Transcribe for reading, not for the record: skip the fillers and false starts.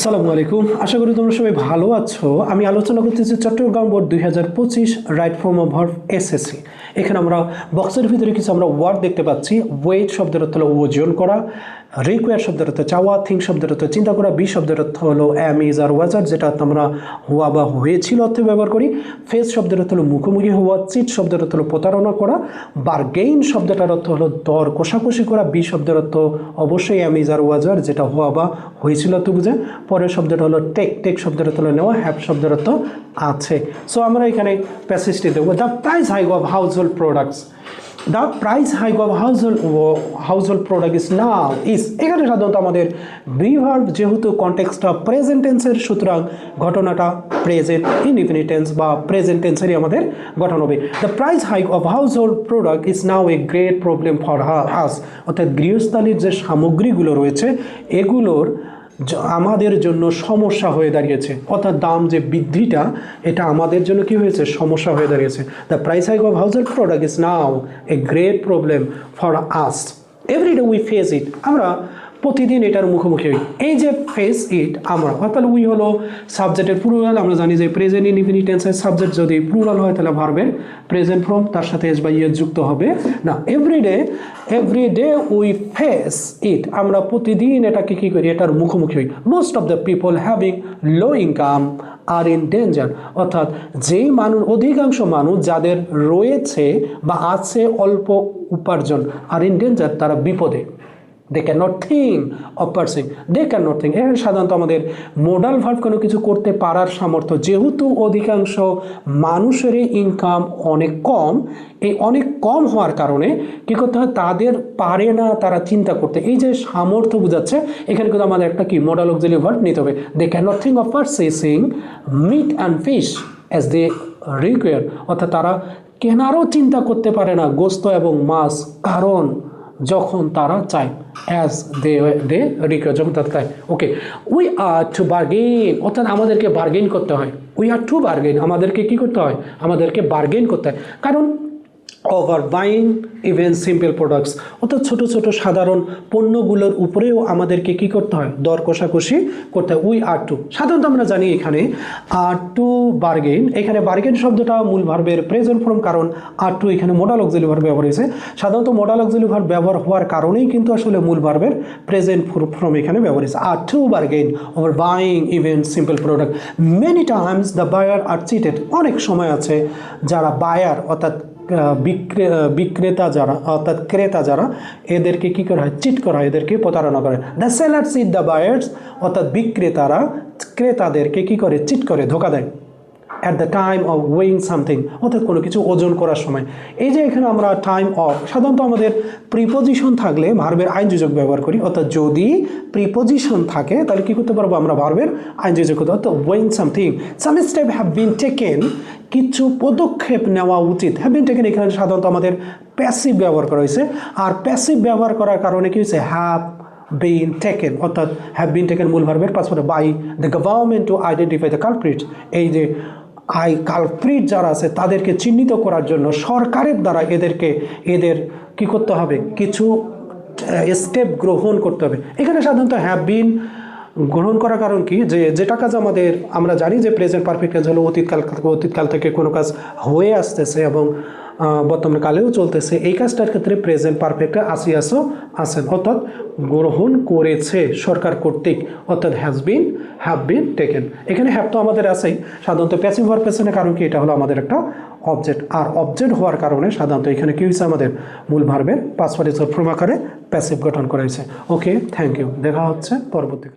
আসসালামু আলাইকুম, আশা করি তোমরা সবাই ভালো আছো। আমি আলোচনা করতেছি Chattogram board 2025 right form of verb SSC. এখানে আমরা বক্সের ভিতরে কিছু আমরা ওয়ার্ড দেখতে পাচ্ছি। ওয়েট শব্দের অর্থ হলো ওজন করা, রিকোয়ার শব্দের অর্থ চাওয়া, থিঙ্ক শব্দের অর্থ চিন্তা করা, বি শব্দের অর্থ হলো এম ইজ আর ওয়াজ আর, যেটা আমরা হওয়া বা হয়েছিল অর্থে ব্যবহার করি। ফেস শব্দের অর্থ হলো মুখোমুখি হওয়া, চিট শব্দের অর্থ হলো প্রতারণা করা, বারগেইন শব্দটার অর্থ হলো দর কষাকষি করা, বি শব্দের অর্থ অবশ্যই এম ইজ আর ওয়াজ আর, যেটা হওয়া বা হয়েছিল অর্থ বুঝে। পরের শব্দটা হলো টেক, টেক শব্দের অর্থ হলো নেওয়া, হ্যাভ শব্দের অর্থ আছে। সো আমরা এখানে প্যাসেজটি দেখব। The price hike of household products, the price hike of household product is now is. এখানে সাধারণত আমাদের বিভার্ব যেহেতু কনটেক্সটটা প্রেজেন্ট টেন্সের, সুতরাং ঘটনাটা প্রেজেন্ট ইনডিফিনিট টেন্স বা প্রেজেন্ট টেন্সেরই আমাদের গঠন হবে। The price hike of household product is now a great problem for আস, অর্থাৎ গৃহস্থালির যে সামগ্রীগুলো রয়েছে এগুলোর আমাদের জন্য সমস্যা হয়ে দাঁড়িয়েছে, অর্থাৎ দাম যে বৃদ্ধিটা এটা আমাদের জন্য কি হয়েছে, সমস্যা হয়ে দাঁড়িয়েছে। The price hike of household product is now a great problem for us, everyday we face it. আমরা প্রতিদিন এটার মুখোমুখি হই। এই যে ফেস ইট আমরা, অর্থাৎ উই হলো সাবজেক্টের প্লুরাল। আমরা জানি যে প্রেজেন্ট ইনডিফিনিট টেন্সের সাবজেক্ট যদি প্লুরাল হয় তাহলে ভার্বের প্রেজেন্ট ফর্ম তার সাথে এস বা ইয়েস যুক্ত হবে না। এভরিডে উই ফেস ইট, আমরা প্রতিদিন এটাকে কী করি, এটার মুখোমুখি হই। Most of the people having low income are in danger, অর্থাৎ যেই মানুষ, অধিকাংশ মানুষ যাদের রয়েছে বা আছে অল্প উপার্জন, আর ইন ডেঞ্জার তারা বিপদে। They can not think of parsing, they can not think. এখানে সাধারণত আমাদের মোডাল ভার্ব কোনো কিছু করতে পারার সামর্থ্য, যেহেতু অধিকাংশ মানুষেরই ইনকাম অনেক কম, এই অনেক কম হওয়ার কারণে কী করতে হয়, তাদের পারে না তারা চিন্তা করতে। এই যে সামর্থ্য বোঝাচ্ছে, এখানে কিন্তু আমাদের একটা কি মোডাল অক্সিলারি ভার্ব নিতে হবে। They can not think of purchasing meat and fish as they require, অর্থাৎ তারা কেনারও চিন্তা করতে পারে না গোস্ত এবং মাছ, কারণ যখন তারা চায়, অ্যাজ দে রিকোয়ার, যখন তারা চায়। ওকে, উই আর টু বার্গেন, অর্থাৎ আমাদেরকে বার্গেন করতে হয়। উই আর টু বার্গেন, আমাদেরকে কী করতে হয়, আমাদেরকে বার্গেন করতে হয়। কারণ over buying even simple products, অর্থাৎ ছোটো ছোটো সাধারণ পণ্যগুলোর উপরেও আমাদেরকে কী করতে হয়, দর কষাকষি করতে হয়। উই আর টু, সাধারণত আমরা জানি এখানে আর টু বার্গেন, এখানে বার্গেন শব্দটা মূল ভার্বের প্রেজেন্ট ফর্ম, কারণ আর টু এখানে মোডাল অক্সিলারি ভার্ব ব্যবহার হয়েছে। সাধারণত মোডাল অক্সিলারি ভার্ব ব্যবহার হওয়ার কারণেই কিন্তু আসলে মূল ভার্বের প্রেজেন্ট ফর্ম এখানে ব্যবহার হয়েছে। আর to bargain over buying even simple product, many times the buyer are cheated, অনেক সময় আছে যারা বায়ার অর্থাৎ বিক্রেতা যারা, অর্থাৎ ক্রেতা যারা, এদেরকে কী করা হয়, চিট করা হয়, এদেরকে প্রতারণা করে। The seller cheat the buyers, অর্থাৎ বিক্রেতারা ক্রেতাদেরকে কী করে, চিট করে, ধোকা দেয়। At the time of weighing something, অর্থাৎ কোনো কিছু ওজন করার সময়। এই যে এখানে আমরা টাইম অফ, সাধারণত আমাদের প্রিপোজিশন থাকলে ভার্বের আইনযোজক ব্যবহার করি, অর্থাৎ যদি প্রিপোজিশন থাকে তাহলে কী করতে পারবো, আমরা ভার্বের আইনযোজক করতে, অর্থাৎ weighing something. Some step have been taken, কিছু পদক্ষেপ নেওয়া উচিত। হ্যাভ বিন টেকেন এখানে সাধারণত আমাদের প্যাসিভ ব্যবহার করা হয়েছে, আর প্যাসিভ ব্যবহার করার কারণে কী হয়েছে, হ্যাভ বিন টেকেন, অর্থাৎ হ্যাভ বিন টেকেন মূল ভার্বের password by the government to identify the culprit, এই যে কালপ্রিট যারা আছে তাদেরকে চিহ্নিত করার জন্য সরকারের দ্বারা এদের কী করতে হবে, কিছু স্টেপ গ্রহণ করতে হবে। এখানে সাধারণত হ্যাভ বিন গ্রহণ করার কারণ কি, যেটা কাজ আমাদের, আমরা জানি যে প্রেজেন্ট পারফেক্ট কাজ হলো অতীতকাল থেকে কোনো কাজ হয়ে আসতেছে এবং বর্তমান কালেও চলতেছে, এই কাজটার ক্ষেত্রে প্রেজেন্ট পারফেক্টে আসেন, অর্থাৎ গ্রহণ করেছে সরকার কর্তৃক, অর্থাৎ হ্যাভ বিন টেকেন। এখানে হ্যাভ তো আমাদের আছেই, সাধারণত প্যাসিভ ভার্ব পেছনের কারণ কি, এটা হলো আমাদের একটা অবজেক্ট, আর অবজেক্ট হওয়ার কারণে সাধারণত এখানে কী হয়েছে, আমাদের মূল ভার্বের পাসওয়ার্ড ফর্ম আকারে প্যাসিভ গঠন করা হয়েছে। ওকে, থ্যাংক ইউ, দেখা হচ্ছে পরবর্তী।